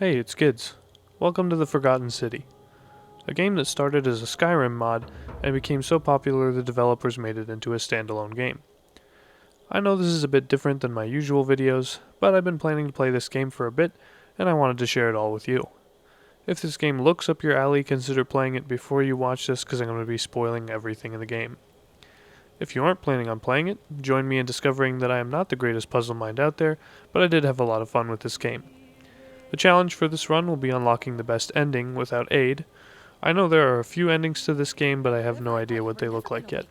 Hey, it's Kids. Welcome to the Forgotten City, a game that started as a Skyrim mod and became so popular the developers made it into a standalone game. I know this is a bit different than my usual videos, but I've been planning to play this game for a bit, and I wanted to share it all with you. If this game looks up your alley, consider playing it before you watch this because I'm going to be spoiling everything in the game. If you aren't planning on playing it, join me in discovering that I am not the greatest puzzle mind out there, but I did have a lot of fun with this game. The challenge for this run will be unlocking the best ending without aid. I know there are a few endings to this game, but I have no idea what they look like yet.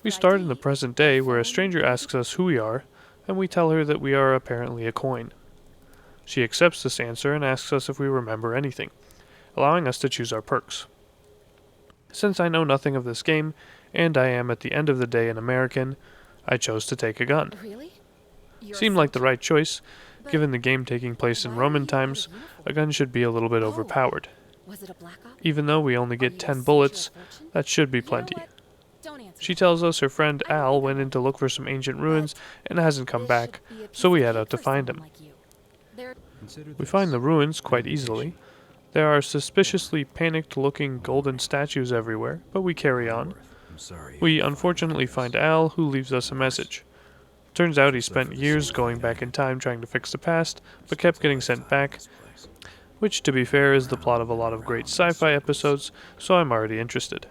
We start in the present day where a stranger asks us who we are, and we tell her that we are apparently a coin. She accepts this answer and asks us if we remember anything, allowing us to choose our perks. Since I know nothing of this game, and I am at the end of the day an American, I chose to take a gun. Seemed like the right choice. Given the game taking place in Roman times, a gun should be a little bit overpowered. Even though we only get 10 bullets, that should be plenty. She tells us her friend Al went in to look for some ancient ruins and hasn't come back, so we head out to find him. We find the ruins quite easily. There are suspiciously panicked-looking golden statues everywhere, but we carry on. We unfortunately find Al, who leaves us a message. Turns out he spent years going back in time trying to fix the past, but kept getting sent back, which, to be fair, is the plot of a lot of great sci-fi episodes, so I'm already interested.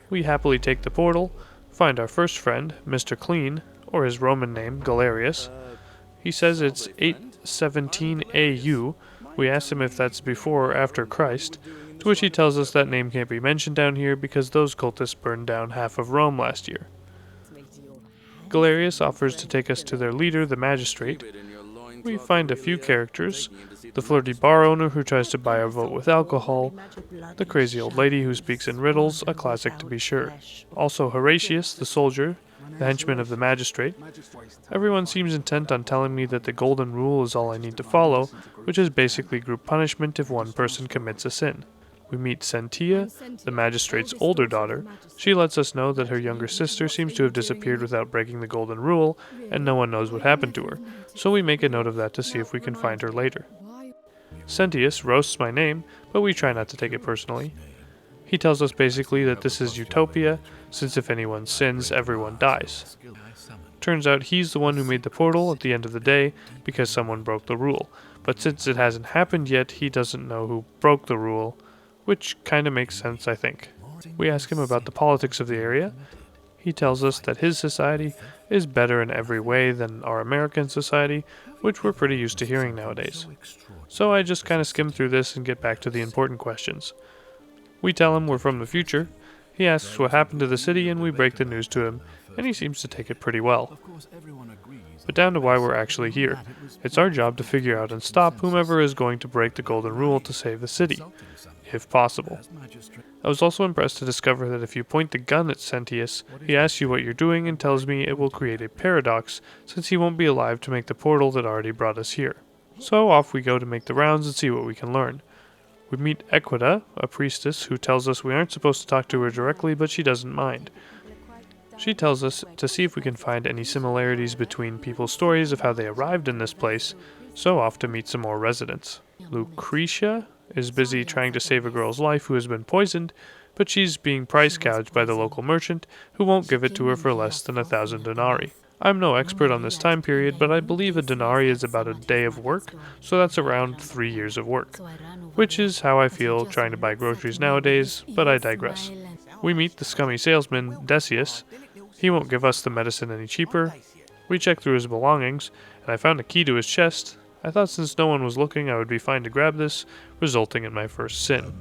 We happily take the portal, find our first friend, Mr. Clean, or his Roman name, Galerius. He says it's 817 AU. We ask him if that's before or after Christ, to which he tells us that name can't be mentioned down here because those cultists burned down half of Rome last year. Galerius offers to take us to their leader, the magistrate. We find a few characters, the flirty bar owner who tries to buy our vote with alcohol, the crazy old lady who speaks in riddles, a classic to be sure. Also Horatius, the soldier, the henchman of the magistrate. Everyone seems intent on telling me that the golden rule is all I need to follow, which is basically group punishment if one person commits a sin. We meet Sentia, the magistrate's older daughter. She lets us know that her younger sister seems to have disappeared without breaking the golden rule, and no one knows what happened to her, so we make a note of that to see if we can find her later. Sentius roasts my name, but we try not to take it personally. He tells us basically that this is utopia, since if anyone sins, everyone dies. Turns out he's the one who made the portal at the end of the day, because someone broke the rule, but since it hasn't happened yet, he doesn't know who broke the rule, which kinda makes sense, I think. We ask him about the politics of the area. He tells us that his society is better in every way than our American society, which we're pretty used to hearing nowadays. So I just kinda skim through this and get back to the important questions. We tell him we're from the future. He asks what happened to the city and we break the news to him, and he seems to take it pretty well. But down to why we're actually here. It's our job to figure out and stop whomever is going to break the golden rule to save the city, if possible. I was also impressed to discover that if you point the gun at Sentius, he asks you what you're doing and tells me it will create a paradox since he won't be alive to make the portal that already brought us here. So off we go to make the rounds and see what we can learn. We meet Equita, a priestess who tells us we aren't supposed to talk to her directly, but she doesn't mind. She tells us to see if we can find any similarities between people's stories of how they arrived in this place, so off to meet some more residents. Lucretia is busy trying to save a girl's life who has been poisoned, but she's being price gouged by the local merchant, who won't give it to her for less than 1,000 denarii. I'm no expert on this time period, but I believe a denarii is about a day of work, so that's around 3 years of work, which is how I feel trying to buy groceries nowadays, but I digress. We meet the scummy salesman, Decius. He won't give us the medicine any cheaper. We check through his belongings, and I found a key to his chest. I thought since no one was looking I would be fine to grab this, resulting in my first sin.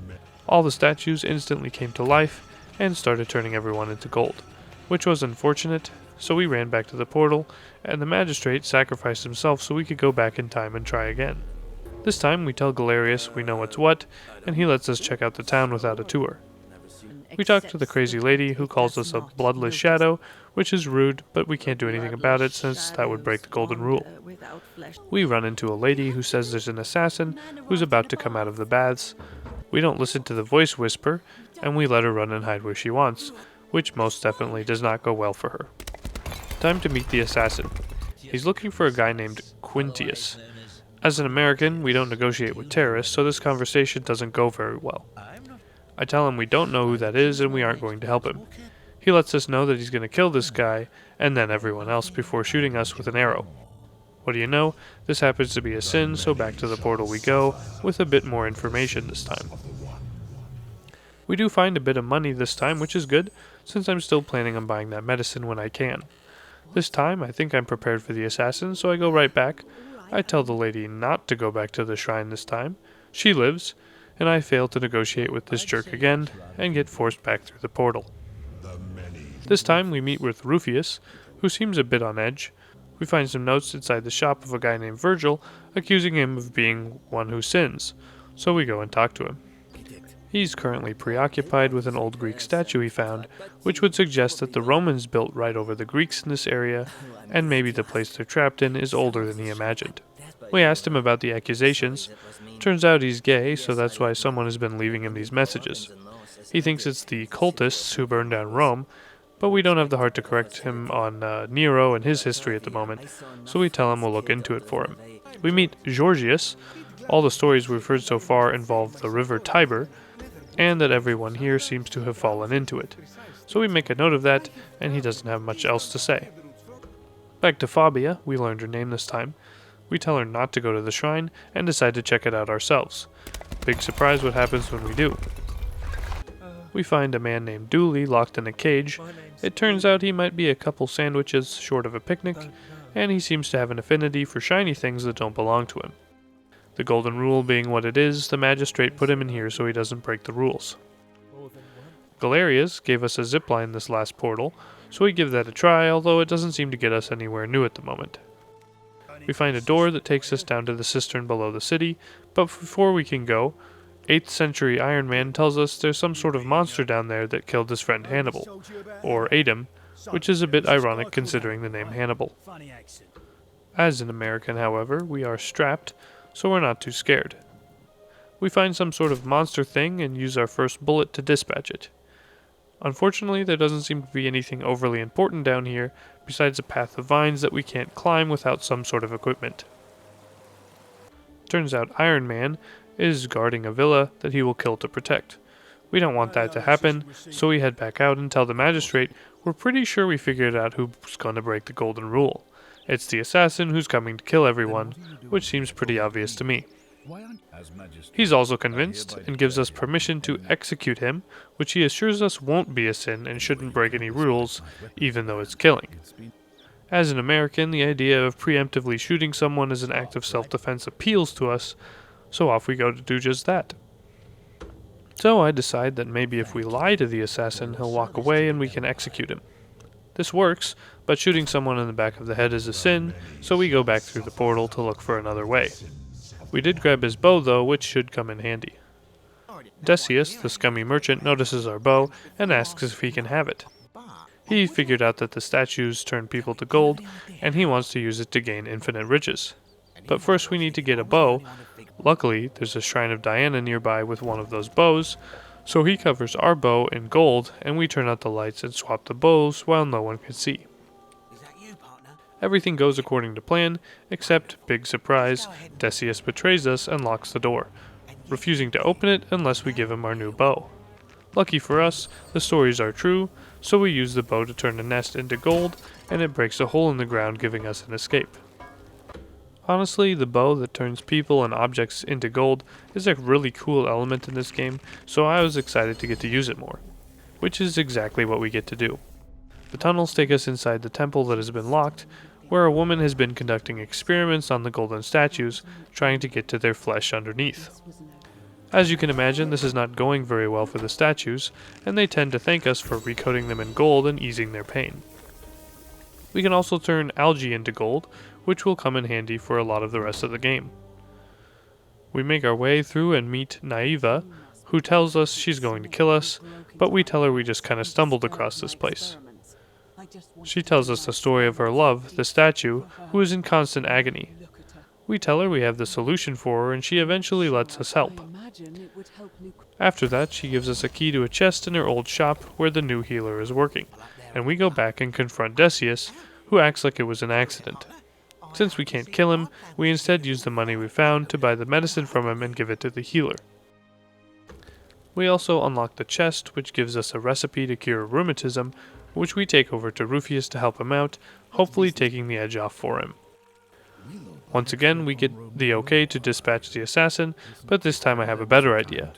All the statues instantly came to life and started turning everyone into gold, which was unfortunate, so we ran back to the portal, and the magistrate sacrificed himself so we could go back in time and try again. This time we tell Galerius we know what's what, and he lets us check out the town without a tour. We talk to the crazy lady who calls us a bloodless shadow, which is rude, but we can't do anything about it since that would break the golden rule. We run into a lady who says there's an assassin who's about to come out of the baths. We don't listen to the voice whisper, and we let her run and hide where she wants, which most definitely does not go well for her. Time to meet the assassin. He's looking for a guy named Quintius. As an American, we don't negotiate with terrorists, so this conversation doesn't go very well. I tell him we don't know who that is and we aren't going to help him. He lets us know that he's going to kill this guy and then everyone else before shooting us with an arrow. What do you know? This happens to be a sin, so back to the portal we go, with a bit more information this time. We do find a bit of money this time, which is good, since I'm still planning on buying that medicine when I can. This time, I think I'm prepared for the assassin, so I go right back. I tell the lady not to go back to the shrine this time. She lives, and I fail to negotiate with this jerk again, and get forced back through the portal. This time, we meet with Rufius, who seems a bit on edge. We find some notes inside the shop of a guy named Virgil, accusing him of being one who sins, so we go and talk to him. He's currently preoccupied with an old Greek statue he found, which would suggest that the Romans built right over the Greeks in this area, and maybe the place they're trapped in is older than he imagined. We asked him about the accusations. Turns out he's gay, so that's why someone has been leaving him these messages. He thinks it's the cultists who burned down Rome, but we don't have the heart to correct him on Nero and his history at the moment, so we tell him we'll look into it for him. We meet Georgius. All the stories we've heard so far involve the river Tiber, and that everyone here seems to have fallen into it. So we make a note of that, and he doesn't have much else to say. Back to Fabia, we learned her name this time. We tell her not to go to the shrine, and decide to check it out ourselves. Big surprise what happens when we do. We find a man named Dooley locked in a cage. It turns out he might be a couple sandwiches short of a picnic, and he seems to have an affinity for shiny things that don't belong to him. The golden rule being what it is, the magistrate put him in here so he doesn't break the rules. Galerius gave us a zipline this last portal, so we give that a try, although it doesn't seem to get us anywhere new at the moment. We find a door that takes us down to the cistern below the city, but before we can go, 8th century Iron Man tells us there's some sort of monster down there that killed his friend Hannibal, or ate him, which is a bit ironic considering the name Hannibal. As an American, however, we are strapped, so we're not too scared. We find some sort of monster thing and use our first bullet to dispatch it. Unfortunately, there doesn't seem to be anything overly important down here, besides a path of vines that we can't climb without some sort of equipment. Turns out Iron Man is guarding a villa that he will kill to protect. We don't want that to happen, so we head back out and tell the magistrate we're pretty sure we figured out who's going to break the golden rule. It's the assassin who's coming to kill everyone, which seems pretty obvious to me. He's also convinced and gives us permission to execute him, which he assures us won't be a sin and shouldn't break any rules, even though it's killing. As an American, the idea of preemptively shooting someone as an act of self-defense appeals to us, so off we go to do just that. So I decide that maybe if we lie to the assassin, he'll walk away and we can execute him. This works, but shooting someone in the back of the head is a sin, so we go back through the portal to look for another way. We did grab his bow though, which should come in handy. Decius, the scummy merchant, notices our bow and asks if he can have it. He figured out that the statues turn people to gold, and he wants to use it to gain infinite riches. But first we need to get a bow. Luckily, there's a shrine of Diana nearby with one of those bows, so he covers our bow in gold, and we turn out the lights and swap the bows while no one can see. Everything goes according to plan, except, big surprise, Decius betrays us and locks the door, refusing to open it unless we give him our new bow. Lucky for us, the stories are true, so we use the bow to turn the nest into gold, and it breaks a hole in the ground, giving us an escape. Honestly, the bow that turns people and objects into gold is a really cool element in this game, so I was excited to get to use it more, which is exactly what we get to do. The tunnels take us inside the temple that has been locked, where a woman has been conducting experiments on the golden statues, trying to get to their flesh underneath. As you can imagine, this is not going very well for the statues, and they tend to thank us for recoating them in gold and easing their pain. We can also turn algae into gold, which will come in handy for a lot of the rest of the game. We make our way through and meet Naiva, who tells us she's going to kill us, but we tell her we just kind of stumbled across this place. She tells us the story of her love, the statue, who is in constant agony. We tell her we have the solution for her, and she eventually lets us help. After that, she gives us a key to a chest in her old shop where the new healer is working, and we go back and confront Decius, who acts like it was an accident. Since we can't kill him, we instead use the money we found to buy the medicine from him and give it to the healer. We also unlock the chest, which gives us a recipe to cure rheumatism, which we take over to Rufius to help him out, hopefully taking the edge off for him. Once again, we get the okay to dispatch the assassin, but this time I have a better idea.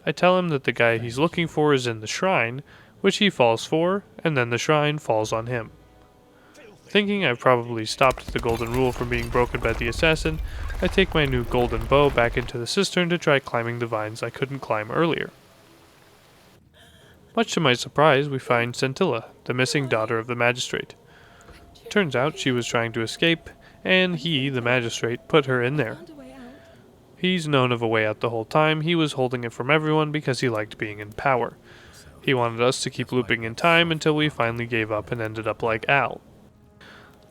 I tell him that the guy he's looking for is in the shrine, which he falls for, and then the shrine falls on him. Thinking I've probably stopped the golden rule from being broken by the assassin, I take my new golden bow back into the cistern to try climbing the vines I couldn't climb earlier. Much to my surprise, we find Scintilla, the missing daughter of the magistrate. Turns out she was trying to escape, and he, the magistrate, put her in there. He's known of a way out the whole time. He was holding it from everyone because he liked being in power. He wanted us to keep looping in time until we finally gave up and ended up like Al.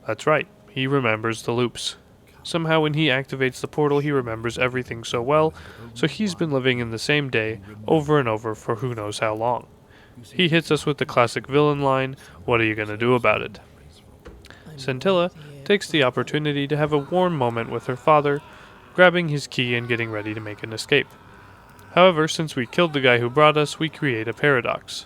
That's right, he remembers the loops. Somehow when he activates the portal he remembers everything so well, so he's been living in the same day over and over for who knows how long. He hits us with the classic villain line, "What are you gonna do about it?" Scintilla takes the opportunity to have a warm moment with her father, grabbing his key and getting ready to make an escape. However, since we killed the guy who brought us, we create a paradox.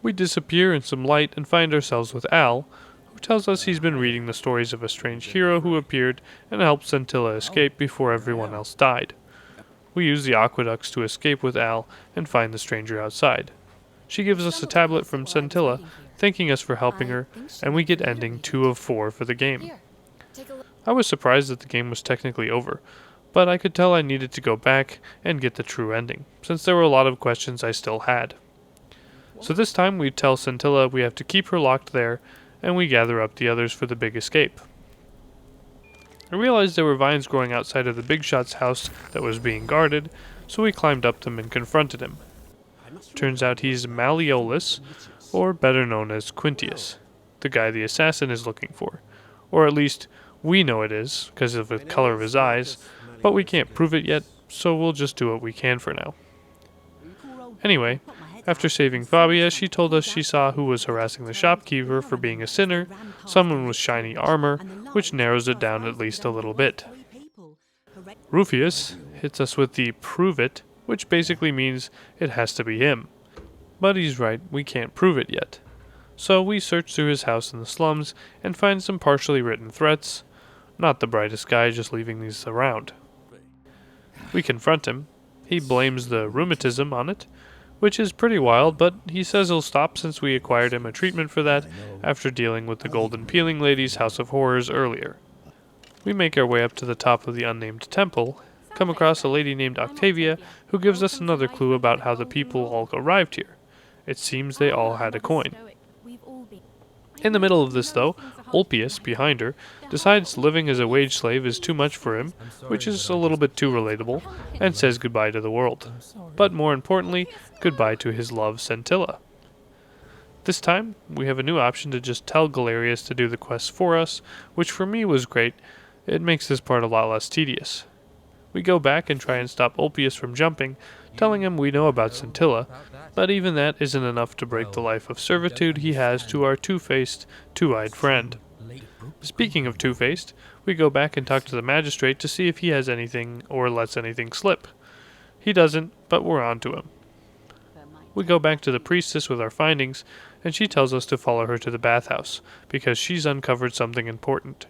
We disappear in some light and find ourselves with Al, who tells us he's been reading the stories of a strange hero who appeared and helped Scintilla escape before everyone else died. We use the aqueducts to escape with Al and find the stranger outside. She gives us a tablet from Scintilla, thanking us for helping her, and we get ending 2 of 4 for the game. I was surprised that the game was technically over, but I could tell I needed to go back and get the true ending, since there were a lot of questions I still had. So this time we tell Scintilla we have to keep her locked there, and we gather up the others for the big escape. I realized there were vines growing outside of the big shot's house that was being guarded, so we climbed up them and confronted him. Turns out he's Malleolus, or better known as Quintius, the guy the assassin is looking for. Or at least, we know it is, because of the color of his eyes, but we can't prove it yet, so we'll just do what we can for now. Anyway, after saving Fabia, she told us she saw who was harassing the shopkeeper for being a sinner, someone with shiny armor, which narrows it down at least a little bit. Rufius hits us with the prove it, which basically means it has to be him. But he's right, we can't prove it yet. So we search through his house in the slums and find some partially written threats. Not the brightest guy, just leaving these around. We confront him. He blames the rheumatism on it, which is pretty wild, but he says he'll stop since we acquired him a treatment for that after dealing with the Golden Peeling Lady's House of Horrors earlier. We make our way up to the top of the unnamed temple, come across a lady named Octavia who gives us another clue about how the people all arrived here. It seems they all had a coin. In the middle of this though, Ulpius, behind her, decides living as a wage slave is too much for him, which is a little bit too relatable, and says goodbye to the world. But more importantly, goodbye to his love Scintilla. This time, we have a new option to just tell Galerius to do the quest for us, which for me was great. It makes this part a lot less tedious. We go back and try and stop Ulpius from jumping, telling him we know about Scintilla, but even that isn't enough to break the life of servitude he has to our two-faced, two-eyed friend. Speaking of two-faced, we go back and talk to the magistrate to see if he has anything or lets anything slip. He doesn't, but we're on to him. We go back to the priestess with our findings, and she tells us to follow her to the bathhouse, because she's uncovered something important.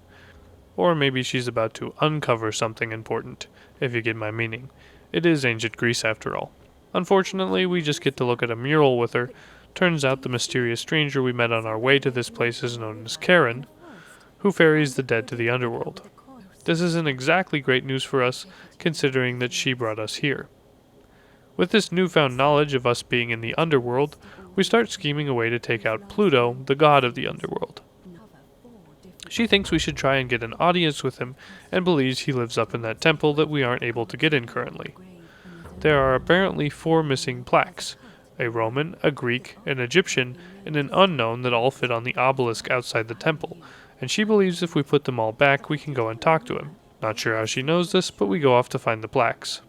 Or maybe she's about to uncover something important, if you get my meaning. It is ancient Greece after all. Unfortunately, we just get to look at a mural with her. Turns out the mysterious stranger we met on our way to this place is known as Karen, who ferries the dead to the underworld. This isn't exactly great news for us, considering that she brought us here. With this newfound knowledge of us being in the underworld, we start scheming a way to take out Pluto, the god of the underworld. She thinks we should try and get an audience with him, and believes he lives up in that temple that we aren't able to get in currently. There are apparently 4 missing plaques, a Roman, a Greek, an Egyptian, and an unknown that all fit on the obelisk outside the temple, and she believes if we put them all back we can go and talk to him. Not sure how she knows this, but we go off to find the plaques.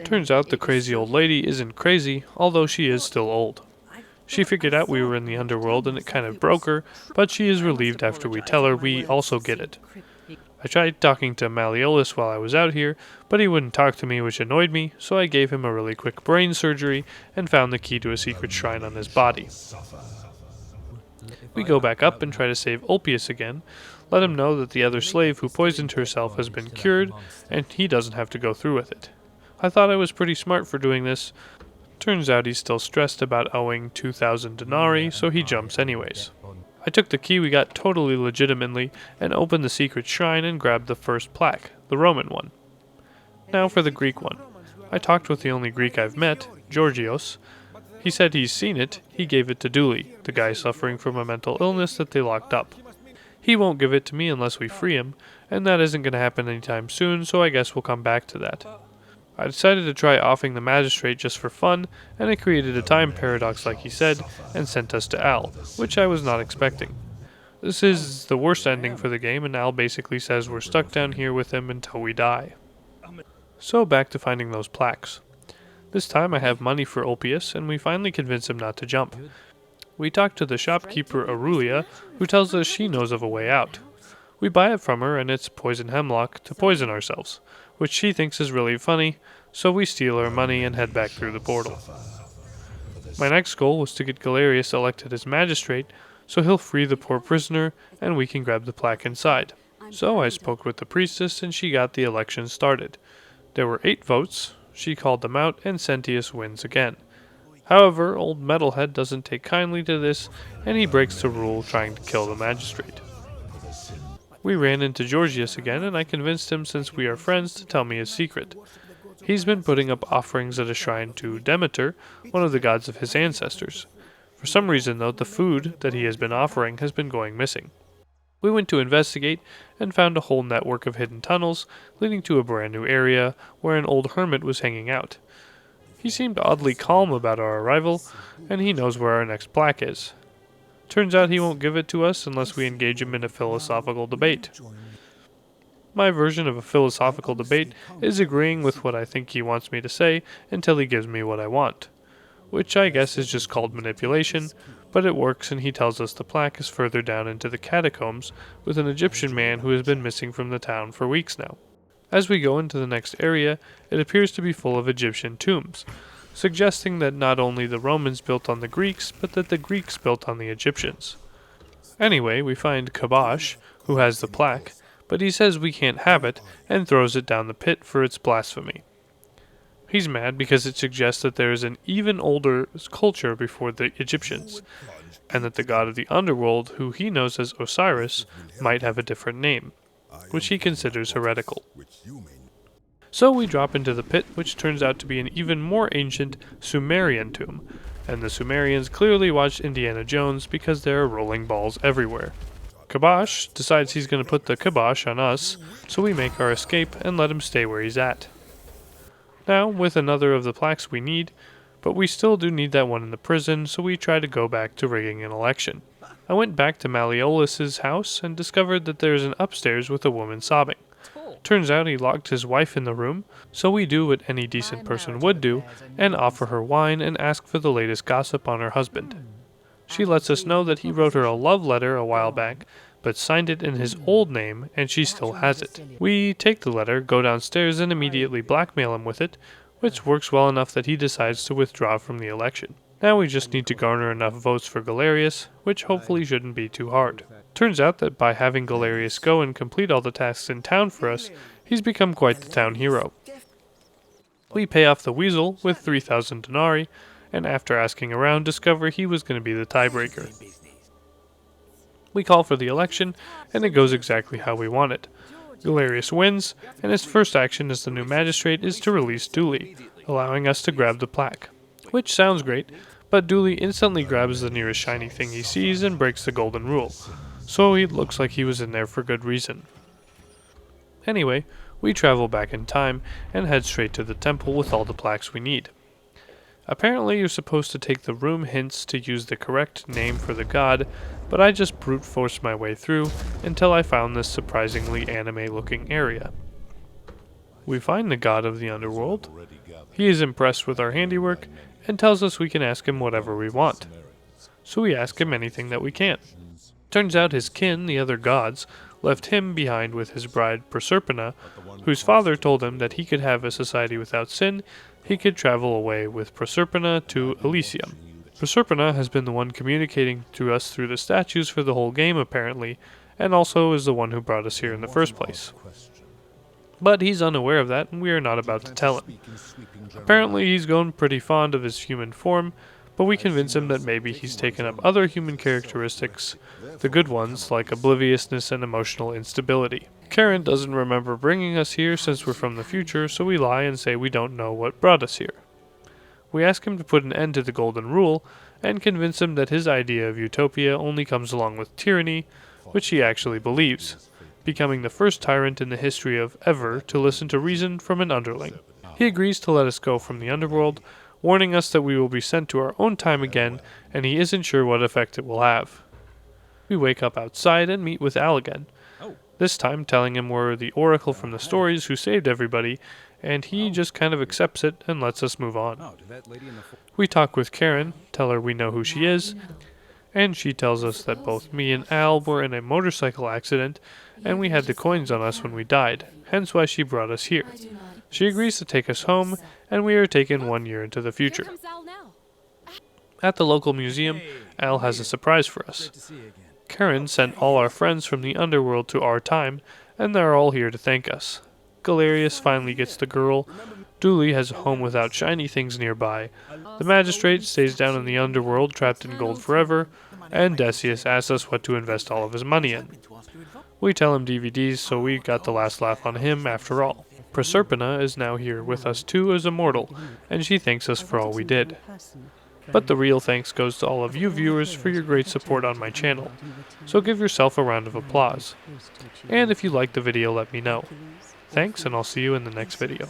Turns out the crazy old lady isn't crazy, although she is still old. She figured out we were in the underworld and it kind of broke her, but she is relieved after we tell her we also get it. I tried talking to Malleolus while I was out here, but he wouldn't talk to me, which annoyed me, so I gave him a really quick brain surgery and found the key to a secret shrine on his body. We go back up and try to save Ulpius again, let him know that the other slave who poisoned herself has been cured, and he doesn't have to go through with it. I thought I was pretty smart for doing this. Turns out he's still stressed about owing 2,000 denarii, so he jumps anyways. I took the key we got totally legitimately and opened the secret shrine and grabbed the first plaque, the Roman one. Now for the Greek one. I talked with the only Greek I've met, Georgios. He said he's seen it. He gave it to Dooley, the guy suffering from a mental illness that they locked up. He won't give it to me unless we free him, and that isn't going to happen anytime soon, so I guess we'll come back to that. I decided to try offing the magistrate just for fun, and it created a time paradox like he said, and sent us to Al, which I was not expecting. This is the worst ending for the game, and Al basically says we're stuck down here with him until we die. So back to finding those plaques. This time I have money for Ulpius, and we finally convince him not to jump. We talk to the shopkeeper Aurelia, who tells us she knows of a way out. We buy it from her, and it's poison hemlock to poison ourselves, which she thinks is really funny, so we steal her money and head back through the portal. My next goal was to get Galerius elected as magistrate, so he'll free the poor prisoner, and we can grab the plaque inside. So I spoke with the priestess, and she got the election started. There were 8 votes, she called them out, and Sentius wins again. However, old Metalhead doesn't take kindly to this, and he breaks the rule trying to kill the magistrate. We ran into Georgius again, and I convinced him, since we are friends, to tell me his secret. He's been putting up offerings at a shrine to Demeter, one of the gods of his ancestors. For some reason, though, the food that he has been offering has been going missing. We went to investigate and found a whole network of hidden tunnels leading to a brand new area where an old hermit was hanging out. He seemed oddly calm about our arrival, and he knows where our next plaque is. Turns out he won't give it to us unless we engage him in a philosophical debate. My version of a philosophical debate is agreeing with what I think he wants me to say until he gives me what I want, which I guess is just called manipulation, but it works, and he tells us the plaque is further down into the catacombs with an Egyptian man who has been missing from the town for weeks now. As we go into the next area, it appears to be full of Egyptian tombs, suggesting that not only the Romans built on the Greeks, but that the Greeks built on the Egyptians. Anyway, we find Kabash, who has the plaque, but he says we can't have it, and throws it down the pit for its blasphemy. He's mad because it suggests that there is an even older culture before the Egyptians, and that the god of the underworld, who he knows as Osiris, might have a different name, which he considers heretical. So we drop into the pit, which turns out to be an even more ancient Sumerian tomb, and the Sumerians clearly watched Indiana Jones because there are rolling balls everywhere. Kabash decides he's going to put the kibosh on us, so we make our escape and let him stay where he's at. Now, with another of the plaques we need, but we still do need that one in the prison, so we try to go back to rigging an election. I went back to Malleolus's house and discovered that there's an upstairs with a woman sobbing. Turns out he locked his wife in the room, so we do what any decent person would do, and offer her wine and ask for the latest gossip on her husband. She lets us know that he wrote her a love letter a while back, but signed it in his old name, and she still has it. We take the letter, go downstairs, and immediately blackmail him with it, which works well enough that he decides to withdraw from the election. Now we just need to garner enough votes for Galerius, which hopefully shouldn't be too hard. Turns out that by having Galerius go and complete all the tasks in town for us, he's become quite the town hero. We pay off the weasel with 3,000 denarii, and after asking around, discover he was going to be the tiebreaker. We call for the election, and it goes exactly how we want it. Galerius wins, and his first action as the new magistrate is to release Dooley, allowing us to grab the plaque. Which sounds great, but Dooley instantly grabs the nearest shiny thing he sees and breaks the golden rule, so it looks like he was in there for good reason. Anyway, we travel back in time and head straight to the temple with all the plaques we need. Apparently you're supposed to take the room hints to use the correct name for the god, but I just brute forced my way through until I found this surprisingly anime-looking area. We find the god of the underworld. He is impressed with our handiwork and tells us we can ask him whatever we want. so we ask him anything that we can. Turns out his kin, the other gods, left him behind with his bride Proserpina, whose father told him that he could have a society without sin. He could travel away with Proserpina to Elysium. Proserpina has been the one communicating to us through the statues for the whole game apparently, and also is the one who brought us here in the first place. But he's unaware of that, and we are not about to tell him. Apparently he's grown pretty fond of his human form, but we convince him that maybe he's taken up other human characteristics, the good ones like obliviousness and emotional instability. Karen doesn't remember bringing us here since we're from the future, so we lie and say we don't know what brought us here. We ask him to put an end to the Golden Rule, and convince him that his idea of utopia only comes along with tyranny, which he actually believes, becoming the first tyrant in the history of ever to listen to reason from an underling. He agrees to let us go from the underworld, warning us that we will be sent to our own time again, and he isn't sure what effect it will have. We wake up outside and meet with Al again, this time telling him we're the oracle from the stories who saved everybody, and he just kind of accepts it and lets us move on. We talk with Karen, tell her we know who she is, and she tells us that both me and Al were in a motorcycle accident, and we had the coins on us when we died, hence why she brought us here. She agrees to take us home, and we are taken 1 year into the future. At the local museum, Al has a surprise for us. Karen sent all our friends from the underworld to our time, and they're all here to thank us. Galerius finally gets the girl, Dooley has a home without shiny things nearby, the magistrate stays down in the underworld trapped in gold forever, and Decius asks us what to invest all of his money in. We tell him DVDs, so we got the last laugh on him after all. Proserpina is now here with us too as a mortal, and she thanks us for all we did. But the real thanks goes to all of you viewers for your great support on my channel, so give yourself a round of applause. And if you liked the video, let me know. Thanks, and I'll see you in the next video.